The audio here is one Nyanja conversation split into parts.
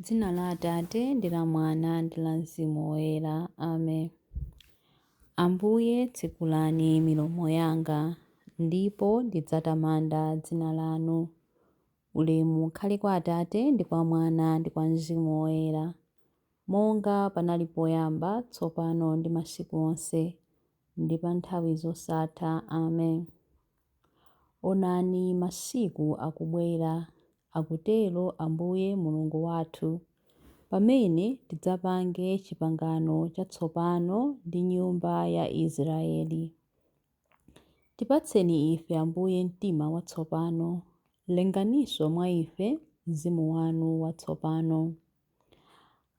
Dzina la Atate ndi la Mwana ndi la Mzimu Woyera. Amen. Ambuye tsekulani milomo yanga, ndipo ndidzatamanda dzina lanu. Ulemu ukhale kwa Atate ndi kwa Mwana ndi kwa Mzimu Woyera, monga panali poyamba, tsopano ndi masiku onse, ndi pa nthawi zosatha. Amen. Onani masiku akubwera, akutero Ambuye Mulungu wathu, pamene tidzapange pangano chatsopano ndi nyumba ya Israeli. Tipatseni ife Ambuye mtima watsopano, lenganinso mwa ife mzimu wanu watsopano.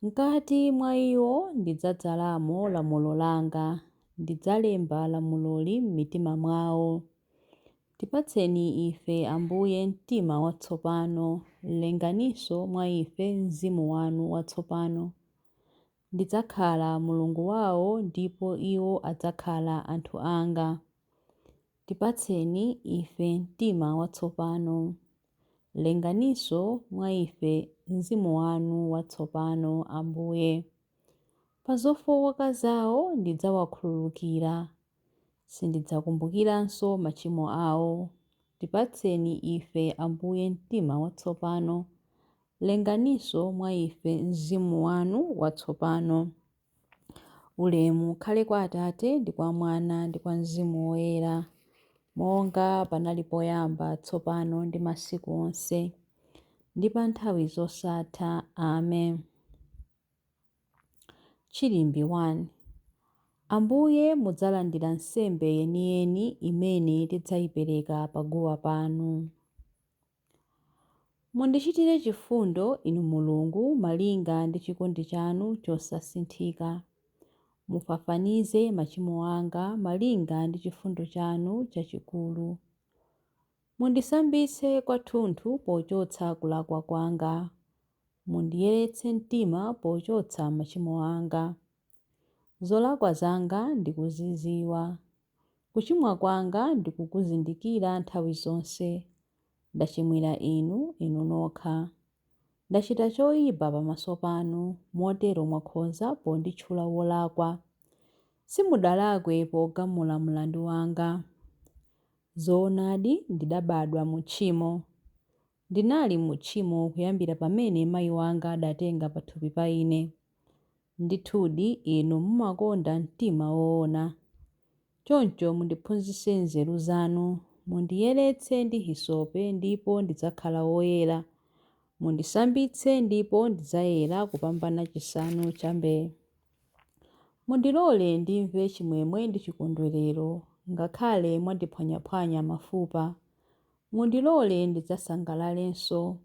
Mkati mwa iwo ndidzadzalamo lamulo langa, ndidzalemba lamuloli m'mitima mwawo. Tipatseni ife Ambuye mtima watsopano, lenganinso mwa ife mzimu wanu watsopano. Ndidzakhala Mulungu wawo ndipo iwo adzakhala anthu anga. Tipatseni ife mtima watsopano, lenganinso mwa ife mzimu wanu watsopano Ambuye. Pa zofowoka zawo ndidzawakhululukira, sindidzakumbukiranso machimo awo. Tipatseni ife Ambuye mtima watsopano, lenganinso mwa ife mzimu wanu watsopano. Ulemu ukhale kwa Atate ndi kwa Mwana ndi kwa Mzimu Woyera, monga panali poyamba, tsopano ndi masiku onse, ndi pa nthawi zosatha. Amen. Chilimbi 1. Ambuye mudzalandira nsembe yeniyeni imene tidzayipereka paguwa panu. Mundichitire chifundo, Inu Mulungu, malinga ndi chikondi chanu chosasinthika. Mufafanize machimo anga malinga ndi chifundo chanu chachikulu. Mundisambitse kwathunthu pochotsa kulakwa kwanga. Mundiyeretse mtima pochotsa machimo anga. Zolakwa zanga ndikuzidziwa, kuchimwa kwanga ndikukuzindikira nthawi zonse. Ndachimwira inu nokha. Ndachita choyipa pamaso panu, motero mwakhoza ponditchula wolakwa. Simudalakwe pogamula mlandu wanga. Zoonadi ndidabadwa mu tchimo. Ndinali mu tchimo kuyambira pamene mayi wanga adatenga pathupi pa ine. Ndithudi inu mumakonda mtima woona. Choncho mundiphunzitse nzeru zanu, mundiyeretse ndi hisope ndipo ndidzakhala woyera. Mundisambitse ndipo ndidzayera kupambana chisanu cha mbee. Mundilole ndimve chimwemwe ndi chikondwerero, ngakhale mwandiphwanyaphwanya mafupa. Mundilole ndidzasangalalenso.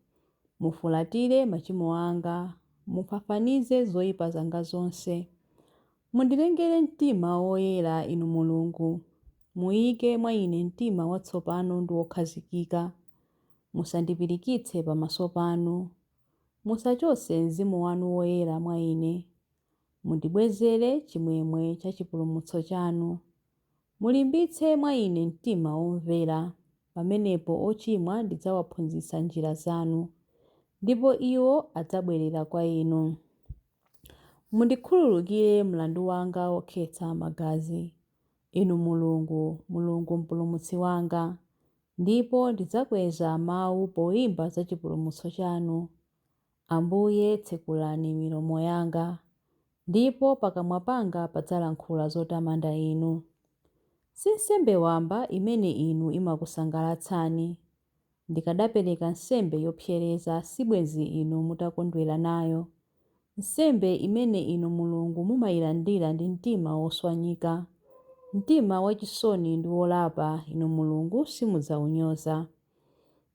Mufulatire machimo anga, mufafanize zoyipa zanga zonse. Mundilengere mtima woyera, Inu Mulungu. Muyike mwa ine mtima watsopano ndi wokhazikika. Musandipirikitse pamaso panu. Musachotse mzimu wanu woyera mwa ine. Mundibwezere chimwemwe cha chipulumutso chanu. Mulimbitse mwa ine mtima womvera. Pamenepo ochimwa ndidzawaphunzitsa njira zanu, ndipo iwo adzabwerera kwa inu. Mundikhululukire mlandu wanga wokhetsa magazi, Inu Mulungu, Mulungu mpulumutsi wanga, ndipo ndidzakweza mawu poyimba za chipulumutso chanu. Ambuye tsekulani milomo yanga, ndipo pakamwa panga padzalankhula zotamanda inu. Si nsembe wamba imene inu imakusangalatsani. Ndikadapereka nsembe yopsereza sibwenzi inu mutakondwera nayo. Nsembe imene Inu Mulungu mumayilandira ndi mtima woswanyika. Mtima wachisoni ndi wolapa Inu Mulungu simudzawunyoza.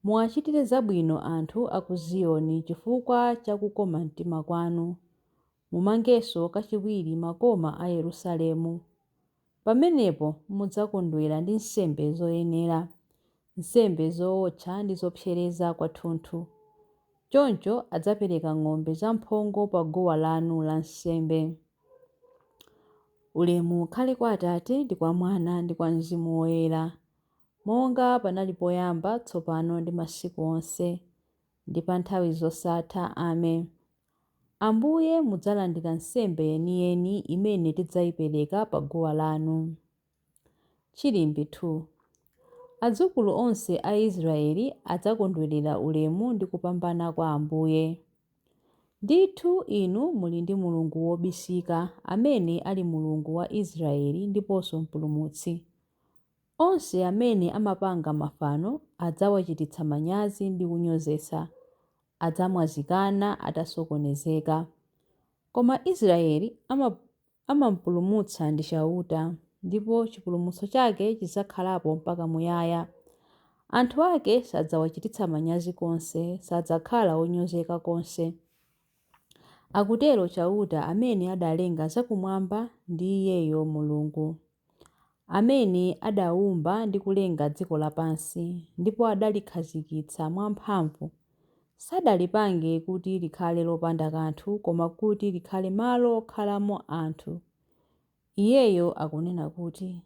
Muwachitire zabwino anthu a ku Ziyoni chifukwa cha kukoma mtima kwanu. Mumangenso kachiwiri makoma a Yerusalemu. Pamenepo mudzakondwera ndi nsembe zoyenera, nsembe zowotcha ndi zopsereza kwathunthu. Choncho adzapereka ng'ombe zamphongo pa guwa lanu la nsembe. Ulemu ukhale kwa Atate ndi kwa Mwana ndi kwa Mzimu Woyera, monga panali poyamba, tsopano ndi masiku onse, ndi pa nthawi zosatha. Amen. Ambuye mudzalandira nsembe yeniyeni imene tidzayipereka pa guwa lanu. Chilimbi 2. Adzukulu onse a Israeli adzakondwerera ulemu ndi kupambana kwa Ambuye. Ndithu inu muli ndi Mulungu wobisika amene ali Mulungu wa Israeli ndiponso Mpulumutsi. Onse amene amapanga mafano adzawachititsa manyazi ndi kunyozetsa, adzamwazikana atasokonezeka. Koma Israeli amampulumutsa ndi chauta, ndipo chipulumutso chake chidzakhalapo mpaka muyaya. Anthu ake sadzawachititsa manyazi konse, sadzakhala onyozeka konse. Akutero chauta amene adalenga zakumwamba ndi iyeyo Mulungu, amene adawumba ndi kulenga dziko lapansi ndipo adalikhazikitsa mwamphamvu. Sadalipange kuti likhale lopanda kanthu koma kuti likhale malo okhalamo anthu. Iyeyo akunena kuti,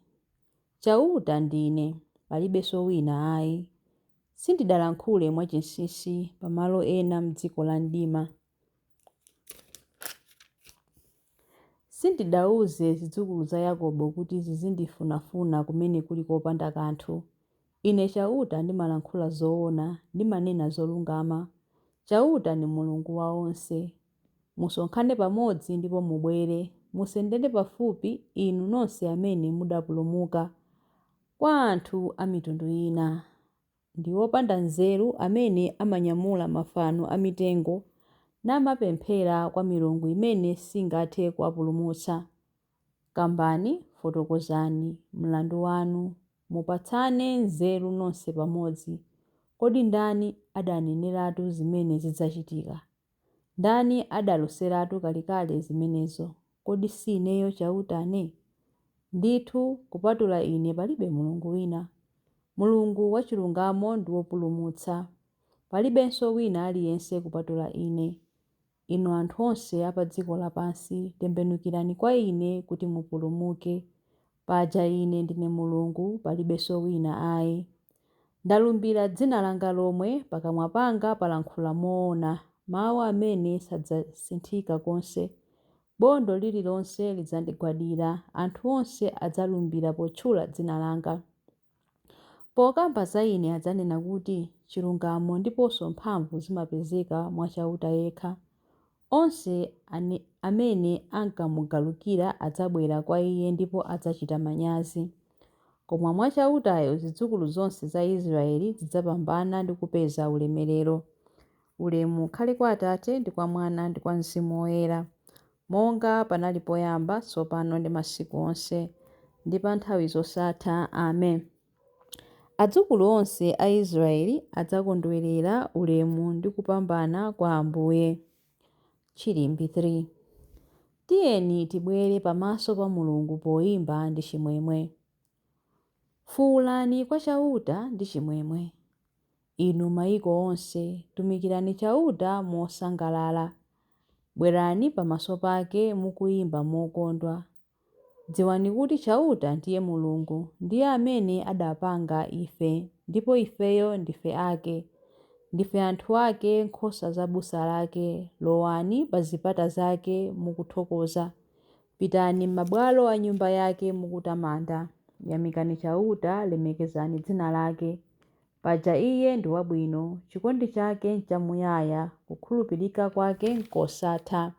chauta ndine, palibenso wina ayi. Sindidalankhule mwachinsinsi pamalo ena m'dziko la mdima. Sindidauze zidzukulu za Yakobo kuti zizindifunafuna kumene kuli kopanda kanthu. Ine chauta ndimalankhula zoona, ndimanena zolungama. Chauta ni Mulungu wa onse. Musonkhane pamodzi ndipo mubwere, musendere pafupi inu nonse amene mudapulumuka kwa anthu a mitundu ina. Ndi wopanda nzeru amene amanyamula mafano amitengo namapemphera kwa milungu imene singathe kuwapulumutsa. Kambani, fotokozani mlandu wanu, mupatsane nzeru nonse pamodzi. Kodi ndani adaneneratu zimene zidzachitika? Ndani adaloseratu kalekale zimenezo? Kodi si ineyo chautane? Ndithu kupatula ine palibe Mulungu wina. Mulungu wachilungamo ndi wopulumutsa. Palibenso wina aliyense kupatula ine. Inu anthu onse apa dziko lapansi, tembenukirani kwa ine kuti mupulumuke. Paja ine ndine Mulungu, palibenso wina ayi. Ndalumbira dzina langa lomwe, pakamwa panga palankhula moona, mawu amene sadzasinthika konse. Bondo lililonse lidzandigwadira, anthu onse adzalumbira potchula dzina langa. Pokamba za ine adzanena kuti chilungamo ndiponso mphamvu zimapezeka mwa chauta yekha. Onse amene ankamugalukira adzabwera kwa iye ndipo adzachita manyazi. Koma mwa chautayo zidzukulu zonse za Israeli zidzapambana ndi kupeza ulemerero. Ulemu ukhale kwa Atate ndi kwa Mwana ndi kwa Mzimu Woyera, monga panali poyamba, tsopano ndi masiku onse, ndi pa nthawi zosatha. Amen. Adzukulu onse a Israeli adzakondwerera ulemu ndi kupambana kwa Ambuye. Chilimbi 3. Tiyeni tibwere pamaso pa Mulungu poyimba ndi chimwemwe. Fuwulani kwa chauta ndi chimwemwe. Inu mayiko onse, tumikirani chauta mosangalala. Bwerani pamaso pake mukuyimba mokondwa. Dziwani kuti chauta ndiye Mulungu, ndiye amene adapanga ife, ndipo ifeyo ndife ake. Ndife anthu ake, nkhosa za busa lake. Lowani pa zipata zake mukuthokoza. Pitani m'mabwalo a nyumba yake mukutamanda. Yamikani chauta, lemekezani dzina lake. Paja iye ndi wabwino, chikondi chake nchamuyaya, kukhulupirika kwake nkosatha.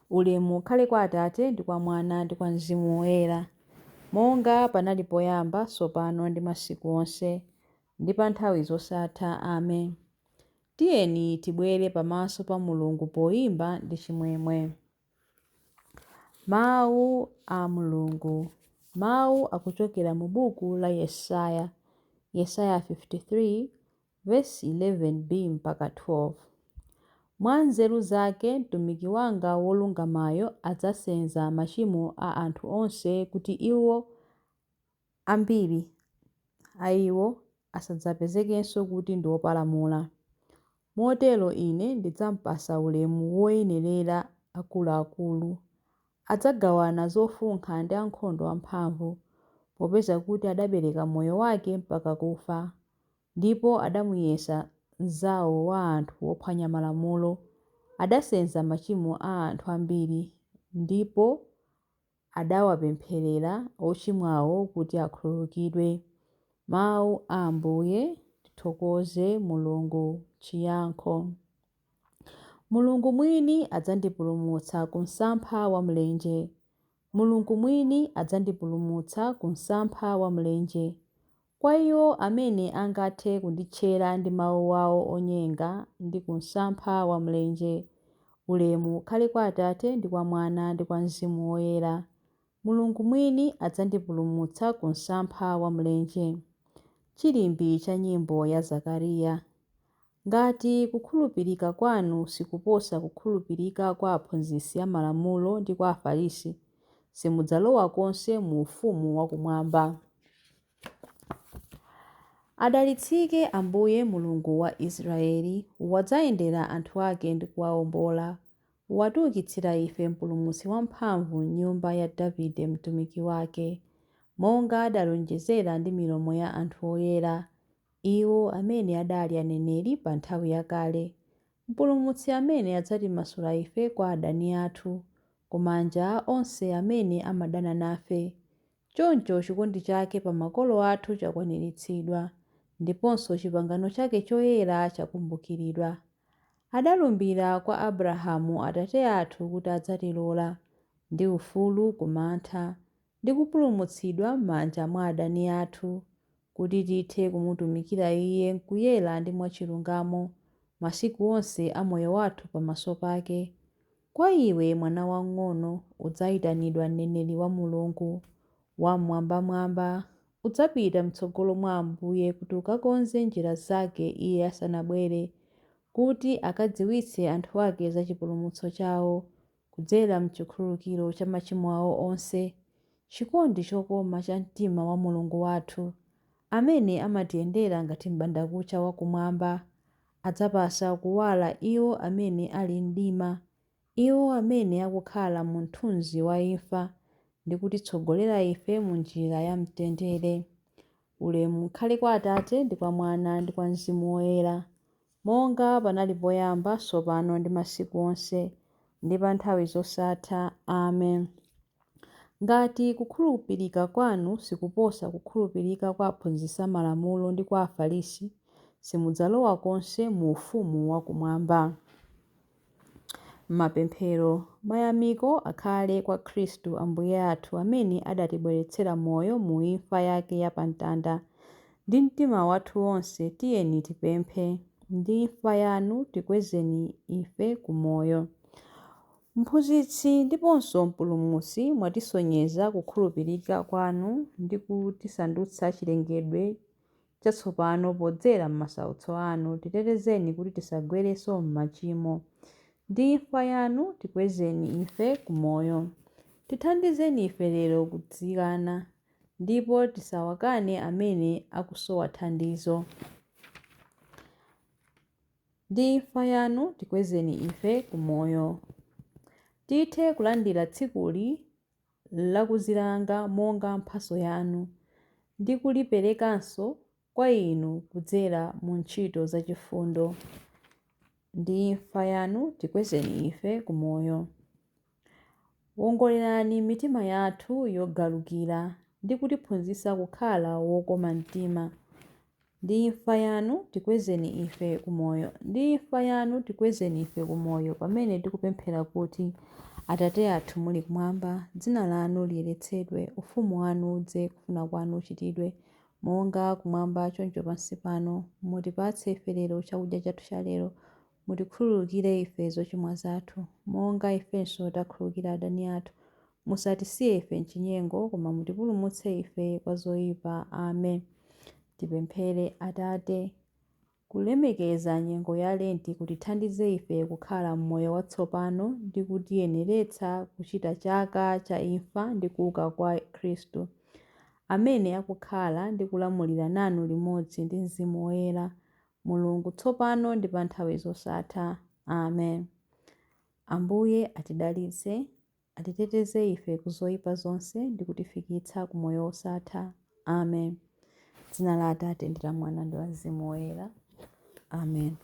Ulemu ukhale kwa Atate ndi kwa Mwana ndi kwa Mzimu Woyera, monga panali poyamba, tsopano ndi masiku onse, ndi pa nthawi zosatha. Amen. Tiyeni tibwere pamaso pa Mulungu poyimba ndi chimwemwe. Mawu a Mulungu. Mawu akuchokera mu buku la Yesaya. Yesaya 53 verse 11b mpaka 12. Mwa nzeru zake mtumiki wanga wolungamayo adzasenza machimo a anthu onse, kuti iwo ambiri a iwo asadzapezekenso kuti ndi opalamula. Motero ine ndidzampasa ulemu woyenerera akuluakulu. Adzagawana zofunkha ndi ankhondo amphamvu, popeza kuti adapereka moyo wake mpaka kufa, ndipo adamuyesa mzawo wa anthu ophwanya malamulo. adasenza machimo a anthu ambiri ndipo adawapempherera ochimwawo kuti akhululukidwe. Mawu a Ambuye. Tithokoze Mulungu. Chiyankho. Mulungu mwini adzandipulumutsa ku msampha wa mlenje. Mulungu mwini adzandipulumutsa ku msampha wa mlenje. Kwa iwo amene angathe kunditchera ndi mawu awo onyenga ndi ku msampha wa mlenje. Ulemu ukhale kwa Atate ndi kwa Mwana ndi kwa Mzimu Woyera. Mulungu mwini adzandipulumutsa ku msampha wa mlenje. Chilimbi cha nyimbo ya Zakariya. Ngati kukhulupirika kwanu sikuposa kukhulupirika kwa aphunzitsi amalamulo ndi kwa Afarisi, simudzalowa konse mu ufumu wakumwamba. Adalitsike Ambuye Mulungu wa Israeli, wadzayendera anthu ake ndi kuwawombola. Watiukitsira ife mpulumutsi wamphamvu m'nyumba ya Davide mtumiki wake, monga adalonjezera ndi milomo ya anthu oyera, iwo amene adali aneneri pa nthawi yakale. Mpulumutsi amene adzatimasula ife kwa adani athu, ku manja a onse amene amadana nafe. Choncho chikondi chake pa makolo athu chakwaniritsidwa, ndiponso pangano chake choyera chakumbukiridwa. Adalumbira kwa Abrahamu atate athu kuti adzatilola ndi ufulu ku mantha ndi kupulumutsidwa m'manja mwa adani athu, kuti tithe kumutumikira Iye m'kuyera ndi mwachilungamo masiku onse a moyo wathu pamaso pake. Kwa iwe mwana wang'ono udzayitanidwa mneneri wa Mulungu wamwambamwamba. Udzapita m'tsogolo mwa Ambuye kuti ukakonze njira zake Iye asanabwere, kuti akadziwitse anthu ake za chipulumutso chawo kudzera m'chikhululukiro cha machimo awo onse. Chikondi chokoma cha mtima wa Mulungu wathu, amene amatiyendera ngati m'bandakucha wakumwamba, adzapasa kuwala iwo amene ali mdima, iwo amene akukhala mu mthunzi wa imfa, ndi kutitsogolera ife mu njira ya mtendere. Ulemu ukhale kwa Atate ndi kwa Mwana ndi kwa Mzimu Woyera, monga panali poyamba, tsopano ndi masiku onse, ndi pa nthawi zosatha. Amen. Ngati kukhulupirika kwanu sikuposa kukhulupirika kwa aphunzitsi amalamulo ndi kwa Afarisi, simudzalowa konse mu ufumu wakumwamba. Mapemphero. Mayamiko akhale kwa Khristu Ambuye athu, amene adatibweretsera moyo mu imfa yake yapamtanda. Ndi mtima wathu wonse tiyeni tipemphe. Ndi imfa yanu tikwezeni ife ku moyo. Mphunzitsi ndiponso mpulumutsi, mwatisonyeza kukhulupirika kwanu ndi kutisandutsa chilengedwe chatsopano podzera m'masautso anu. Titetezeni kuti tisagwerenso m'machimo. Ndi imfa yanu tikwezeni ife ku moyo. Tithandizeni ife lero kudzikana, ndipo tisawakane amene akusowa thandizo. Ndi imfa yanu tikwezeni ife ku moyo. Tithe kulandira tsikuli lakuzilanga monga mphatso yanu, ndi kuliperekanso kwa inu kudzera mu ntchito zachifundo. Ndi imfa yanu tikwezeni ife ku moyo. Wongolerani mitima yathu yogalukira ndi kutiphunzitsa kukhala wokoma mtima. Ndi imfa yanu tikwezeni ife ku moyo. Ndi imfa yanu tikwezeni ife ku moyo, pamene tikupemphera kuti: Atate athu muli kumwamba, dzina lanu liyeretsedwe, ufumu wanu udze, kufuna kwanu kuchitidwe monga kumwamba choncho pansi pano. Mutipatse ife lero chakudya chathu cha lero. Mutikhululukire ife zochimwa zathu, monga ifenso takhululukira adani athu. Musatisiye ife m'chinyengo, koma mutipulumutse ife kwa zoyipa. Amen. Tipemphere. Atate, kulemekeza nyengo ya Lenti kutithandize ife kukhala m'moyo watsopano ndi kutiyeneretsa kuchita chaka cha imfa ndi kuuka kwa Khristu, amene akukhala ndi kulamulira nanu limodzi ndi Mzimu Woyera, Mulungu tsopano ndi pa nthawi zosatha. Amen. Ambuye atidalitse, atiteteze ife ku zoyipa zonse ndi kutifikitsa ku moyo wosatha. Amen. Dzina la Atate ndi la Mwana ndi la Mzimu Woyera. Amen.